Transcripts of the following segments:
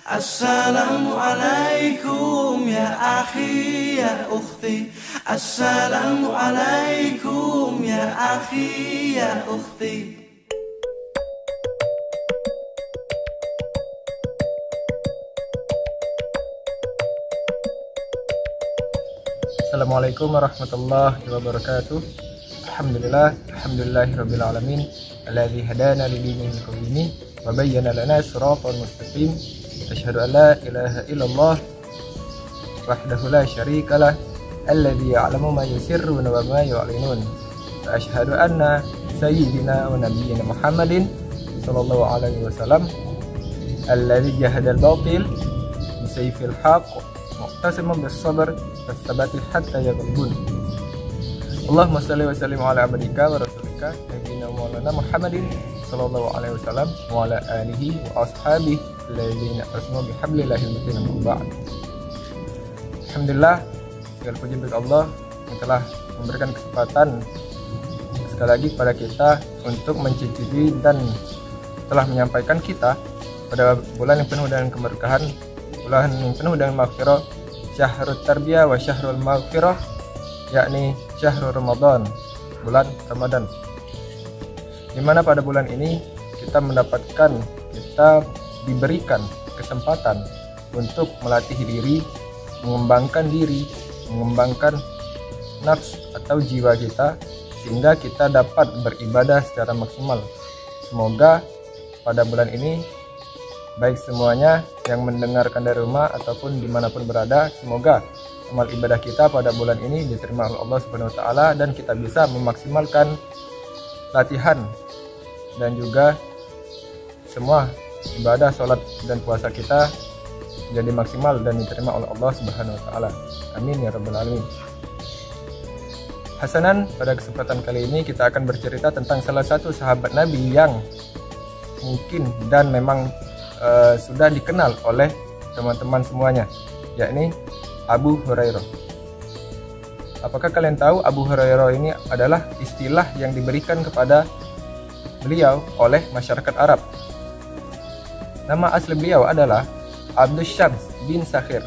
Assalamualaikum ya akhi ya ukhti. Assalamualaikum ya akhi ya ukhti. Assalamualaikum warahmatullahi wabarakatuh. Alhamdulillahirabbil alamin alladzi hadana lidinihi qawimin wa bayyana lana siratal mustaqim. Asyhadu an la ilaha illallah wahdahu la syarikalah alladzi ya'lamu ma yusirruna wa ma yu'linun. Wa asyhadu anna sayyidina wa nabiyyina Muhammadin sallallahu alaihi wasallam alladzi jahada al-batil bisayfil haqq muqtasiman bis-sabr was-sabati hatta yaghlibun. Allahumma shalli wa sallim ala abdika wa rasulika nabiyyina maulana Muhammadin sallallahu alaihi wasallam wa ala alihi wa ashabihi alladzina asmu bihablillahil matin ba'd. Alhamdulillah, segala puji bagi Allah yang telah memberikan kesempatan sekali lagi kepada kita untuk mencicipi dan telah menyampaikan kita pada bulan yang penuh dengan keberkahan, bulan yang penuh dengan maghfirah, syahrul tarbiyah wa syahrul maghfirah, yakni syahrul Ramadan, bulan Ramadan, di mana pada bulan ini kita diberikan kesempatan untuk melatih diri, mengembangkan nafs atau jiwa kita, sehingga kita dapat beribadah secara maksimal. Semoga pada bulan ini, baik semuanya yang mendengarkan dari rumah ataupun dimanapun berada, semoga amal ibadah kita pada bulan ini diterima oleh Allah Subhanahu wa Ta'ala, dan kita bisa memaksimalkan latihan dan juga semua ibadah, sholat dan puasa kita jadi maksimal dan diterima oleh Allah Subhanahu wa Ta'ala. Amin ya rabbal alamin. Hasanan, pada kesempatan kali ini kita akan bercerita tentang salah satu sahabat Nabi yang mungkin dan memang sudah dikenal oleh teman-teman semuanya, yakni Abu Hurairah. Apakah kalian tahu Abu Hurairah ini adalah istilah yang diberikan kepada beliau oleh masyarakat Arab? Nama asli beliau adalah Abdus Syams bin Sakhir.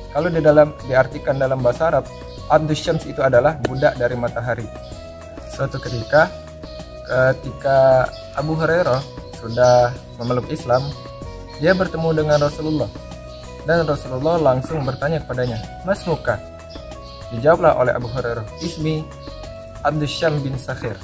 Kalau diartikan dalam bahasa Arab, Abdus Syams itu adalah budak dari matahari. Suatu ketika Abu Hurairah sudah memeluk Islam, dia bertemu dengan Rasulullah, dan Rasulullah langsung bertanya kepadanya, "Mas muka?" Dijawablah oleh Abu Hurairah, "Ismi Abdus Syams bin Sakhir."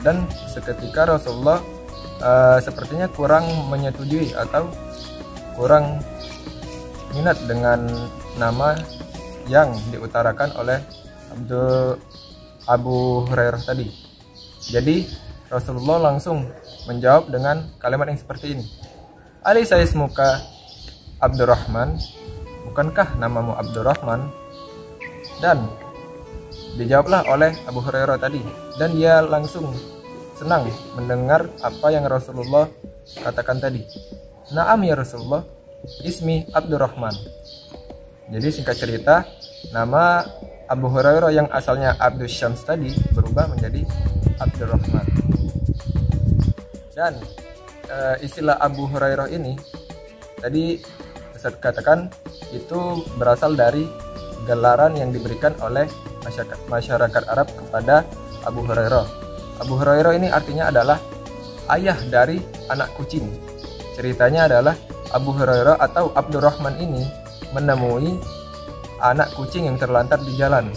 Dan seketika Rasulullah sepertinya kurang menyetujui atau kurang minat dengan nama yang diutarakan oleh Abu Hurairah tadi. Jadi Rasulullah langsung menjawab dengan kalimat yang seperti ini, "Alaysa ismuka Abdurrahman? Bukankah namamu Abdurrahman?" Dan dijawablah oleh Abu Hurairah tadi, dan dia langsung senang mendengar apa yang Rasulullah katakan tadi. "Na'am ya Rasulullah, ismi Abdurrahman." Jadi singkat cerita, nama Abu Hurairah yang asalnya Abdus Syams tadi berubah menjadi Abdurrahman. Dan istilah Abu Hurairah ini tadi saya katakan itu berasal dari gelaran yang diberikan oleh masyarakat Arab kepada Abu Hurairah. Abu Hurairah ini artinya adalah ayah dari anak kucing. Ceritanya adalah Abu Hurairah atau Abdurrahman ini menemui anak kucing yang terlantar di jalan.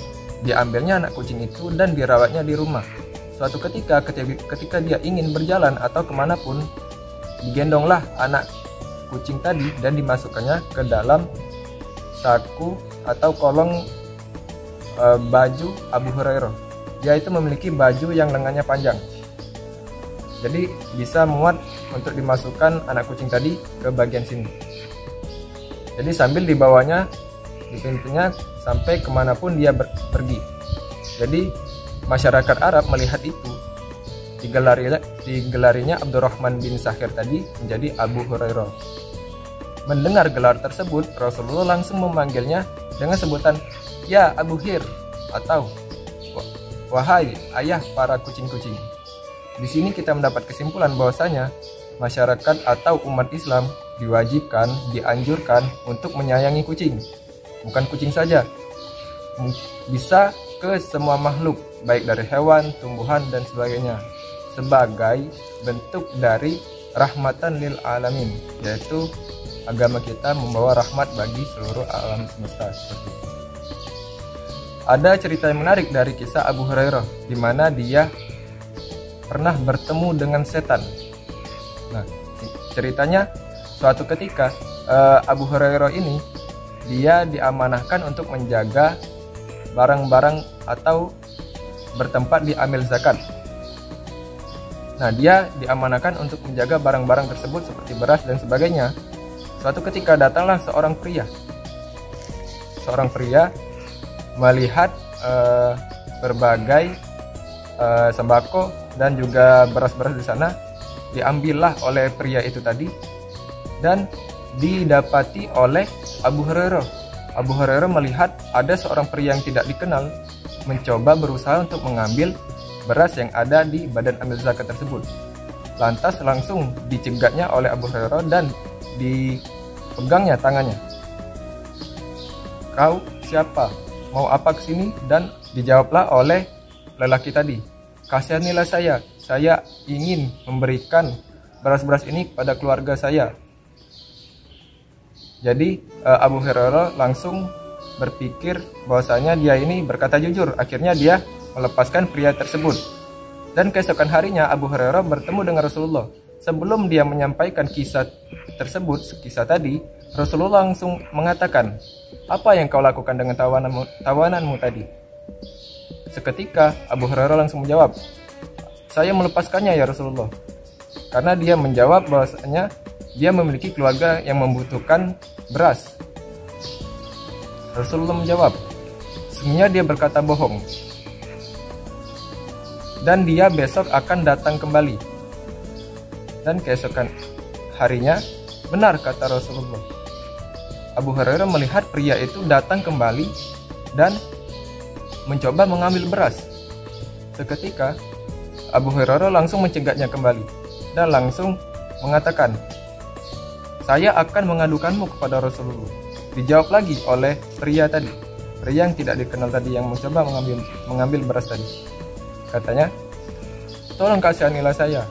Diambilnya anak kucing itu dan dirawatnya di rumah. Suatu ketika dia ingin berjalan atau kemanapun, digendonglah anak kucing tadi dan dimasukkannya ke dalam saku atau kolong baju Abu Hurairah. Dia itu memiliki baju yang lengannya panjang, jadi bisa muat untuk dimasukkan anak kucing tadi ke bagian sini. Jadi sambil dibawanya, dipimpinnya sampai kemanapun dia pergi. Jadi masyarakat Arab melihat itu, digelarinya Abdurrahman bin Sakhir tadi menjadi Abu Hurairah. Mendengar gelar tersebut, Rasulullah langsung memanggilnya dengan sebutan, "Ya Abu Hir," atau "Wahai ayah para kucing-kucing." Di sini kita mendapat kesimpulan bahwasanya masyarakat atau umat Islam diwajibkan, dianjurkan untuk menyayangi kucing. Bukan kucing saja, bisa ke semua makhluk, baik dari hewan, tumbuhan, dan sebagainya, sebagai bentuk dari rahmatan lil alamin, yaitu agama kita membawa rahmat bagi seluruh alam semesta. Seperti itu. Ada cerita yang menarik dari kisah Abu Hurairah, di mana dia pernah bertemu dengan setan. Nah, ceritanya suatu ketika Abu Hurairah ini dia diamanahkan untuk menjaga barang-barang atau bertempat diambil zakat. Nah, dia diamanahkan untuk menjaga barang-barang tersebut seperti beras dan sebagainya. Suatu ketika datanglah seorang pria. Seorang pria melihat berbagai sembako dan juga beras-beras di sana, diambillah oleh pria itu tadi dan didapati oleh Abu Hurairah. Abu Hurairah melihat ada seorang pria yang tidak dikenal mencoba berusaha untuk mengambil beras yang ada di badan amil zakat tersebut. Lantas langsung dicegatnya oleh Abu Hurairah dan dipegangnya tangannya. "Kau siapa? Mau apa kesini?" Dan dijawablah oleh lelaki tadi, "Kasihanilah saya ingin memberikan beras-beras ini kepada keluarga saya." Jadi Abu Hurairah langsung berpikir bahwasanya dia ini berkata jujur. Akhirnya dia melepaskan pria tersebut. Dan keesokan harinya Abu Hurairah bertemu dengan Rasulullah. Sebelum dia menyampaikan kisah tersebut, kisah tadi, Rasulullah langsung mengatakan, "Apa yang kau lakukan dengan tawananmu tadi?" Seketika Abu Hurairah langsung menjawab, "Saya melepaskannya ya Rasulullah." Karena dia menjawab bahwasanya dia memiliki keluarga yang membutuhkan beras. Rasulullah menjawab, "Sebenarnya dia berkata bohong. Dan dia besok akan datang kembali." Dan keesokan harinya, benar kata Rasulullah. Abu Hurairah melihat pria itu datang kembali dan mencoba mengambil beras. Seketika Abu Hurairah langsung mencegatnya kembali dan langsung mengatakan, "Saya akan mengadukanmu kepada Rasulullah." Dijawab lagi oleh pria tadi, pria yang tidak dikenal tadi yang mencoba mengambil beras tadi. Katanya, "Tolong kasihanilah saya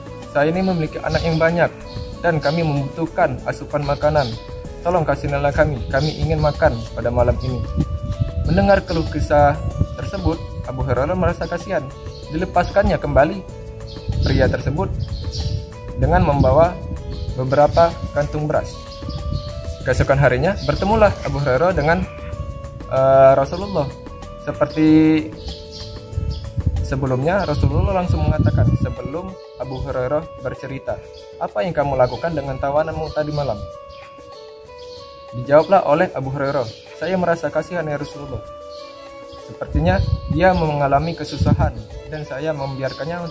ini memiliki anak yang banyak dan kami membutuhkan asupan makanan. Tolong kasihanilah kami ingin makan pada malam ini." Mendengar keluh kesah tersebut, Abu Hurairah merasa kasihan. Dilepaskannya kembali pria tersebut dengan membawa beberapa kantung beras. Keesokan harinya bertemulah Abu Hurairah dengan Rasulullah. Seperti sebelumnya, Rasulullah langsung mengatakan sebelum Abu Hurairah bercerita, "Apa yang kamu lakukan dengan tawananmu tadi malam?" Dijawablah oleh Abu Hurairah, "Saya merasa kasihan ya Rasulullah. Sepertinya dia mengalami kesusahan dan saya membiarkannya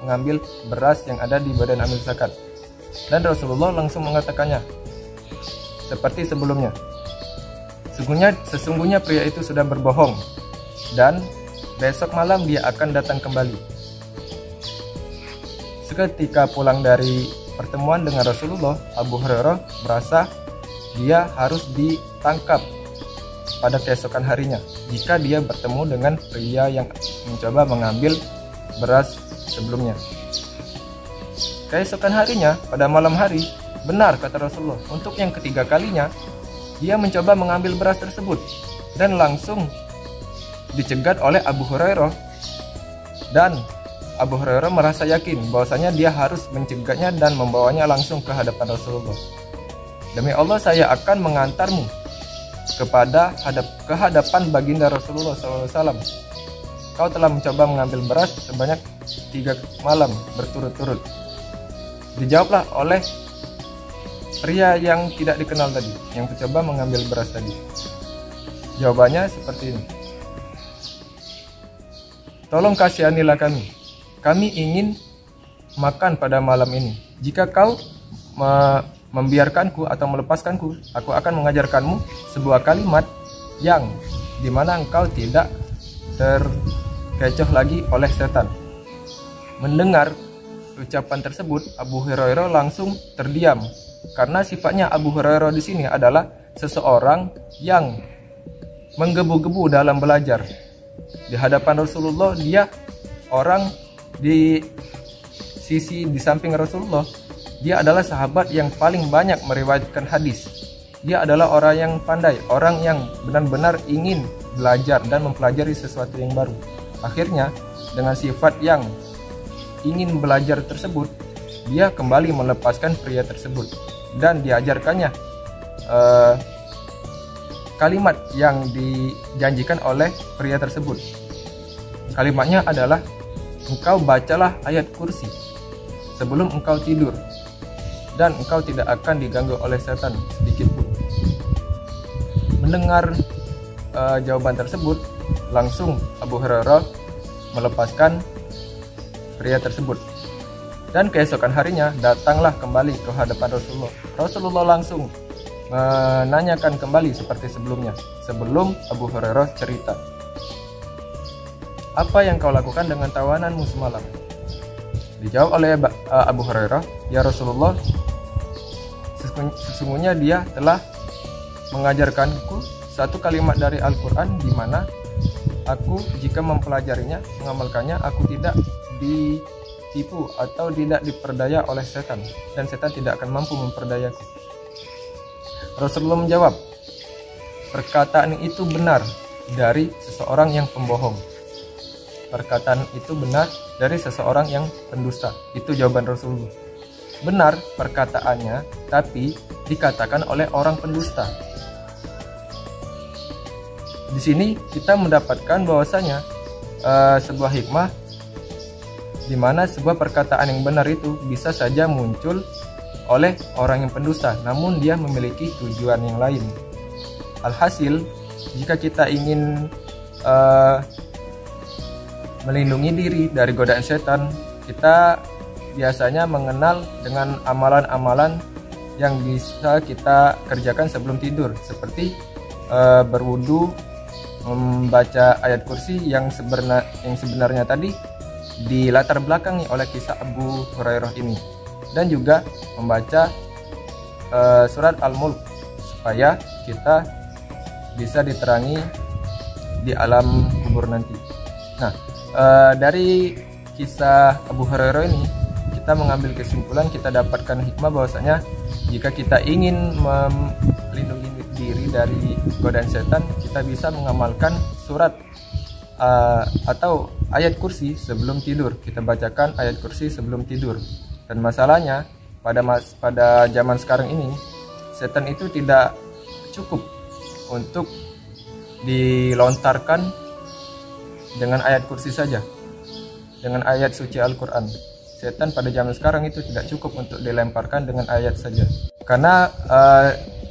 mengambil beras yang ada di badan amil zakat." Dan Rasulullah langsung mengatakannya seperti sebelumnya, sesungguhnya pria itu sudah berbohong dan besok malam dia akan datang kembali. Seketika pulang dari pertemuan dengan Rasulullah, Abu Hurairah merasa dia harus ditangkap pada keesokan harinya jika dia bertemu dengan pria yang mencoba mengambil beras sebelumnya. Keesokan harinya, pada malam hari, benar kata Rasulullah, untuk yang ketiga kalinya dia mencoba mengambil beras tersebut dan langsung dicegat oleh Abu Hurairah. Dan Abu Hurairah merasa yakin bahwasanya dia harus mencegatnya dan membawanya langsung ke hadapan Rasulullah. "Demi Allah, saya akan mengantarmu ke hadapan baginda Rasulullah SAW. Kau telah mencoba mengambil beras sebanyak 3 malam berturut-turut." Dijawablah oleh pria yang tidak dikenal tadi, yang mencoba mengambil beras tadi. Jawabannya seperti ini, "Tolong kasihanilah kami ingin makan pada malam ini. Jika kau membiarkanku atau melepaskanku, aku akan mengajarkanmu sebuah kalimat yang dimana engkau tidak terkecoh lagi oleh setan." Mendengar ucapan tersebut, Abu Hurairah langsung terdiam Karena sifatnya Abu Hurairah di sini adalah seseorang yang menggebu-gebu dalam belajar. Di hadapan Rasulullah dia orang di samping Rasulullah, dia adalah sahabat yang paling banyak meriwayatkan hadis. Dia adalah orang yang pandai, orang yang benar-benar ingin belajar dan mempelajari sesuatu yang baru. Akhirnya dengan sifat yang ingin belajar tersebut, dia kembali melepaskan pria tersebut dan diajarkannya kalimat yang dijanjikan oleh pria tersebut. Kalimatnya adalah, engkau bacalah ayat kursi sebelum engkau tidur dan engkau tidak akan diganggu oleh setan sedikit pun. Mendengar jawaban tersebut, langsung Abu Hurairah melepaskan pria tersebut. Dan keesokan harinya datanglah kembali ke hadapan Rasulullah. Rasulullah langsung menanyakan kembali seperti sebelumnya, sebelum Abu Hurairah cerita, apa yang kau lakukan dengan tawananmu semalam? Dijawab oleh Abu Hurairah, ya Rasulullah, sesungguhnya dia telah mengajarkanku satu kalimat dari Al-Quran di mana aku jika mempelajarinya, mengamalkannya, aku tidak ditipu atau tidak diperdaya oleh setan, dan setan tidak akan mampu memperdayaku. Rasulullah menjawab, perkataan itu benar dari seseorang yang pembohong. Perkataan itu benar dari seseorang yang pendusta. Itu jawaban Rasulullah. Benar perkataannya, tapi dikatakan oleh orang pendusta. Di sini kita mendapatkan bahwasanya sebuah hikmah di mana sebuah perkataan yang benar itu bisa saja muncul oleh orang yang pendusta, namun dia memiliki tujuan yang lain. Alhasil, jika kita ingin melindungi diri dari godaan setan, kita biasanya mengenal dengan amalan-amalan yang bisa kita kerjakan sebelum tidur, seperti berwudu, membaca ayat kursi yang sebenarnya tadi dilatar belakangi oleh kisah Abu Hurairah ini, dan juga membaca surat Al-Mulk supaya kita bisa diterangi di alam kubur nanti. Nah, dari kisah Abu Hurairah ini kita mengambil kesimpulan, kita dapatkan hikmah bahwasanya jika kita ingin melindungi diri dari godaan setan, kita bisa mengamalkan surat atau ayat kursi sebelum tidur. Kita bacakan ayat kursi sebelum tidur. Dan masalahnya pada zaman sekarang ini, setan itu tidak cukup untuk dilontarkan dengan ayat kursi saja, dengan ayat suci Al-Quran. Setan pada zaman sekarang itu tidak cukup untuk dilemparkan dengan ayat saja. Karena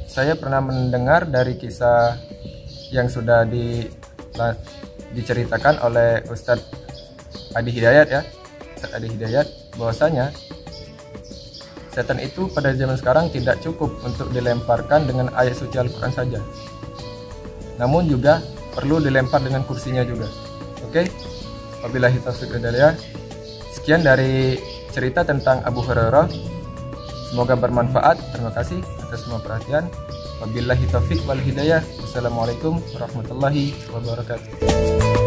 saya pernah mendengar dari kisah yang sudah diceritakan oleh Ustadz Adi Hidayat, ya, Ustadz Adi Hidayat, bahwasanya setan itu pada zaman sekarang tidak cukup untuk dilemparkan dengan ayat suci Al-Quran saja, namun juga perlu dilempar dengan kursinya juga. Oke, wabillahi taufiq wal hidayah. Sekian dari cerita tentang Abu Hurairah. Semoga bermanfaat. Terima kasih atas semua perhatian. Wabillahi taufiq wal hidayah. Wassalamualaikum warahmatullahi wabarakatuh.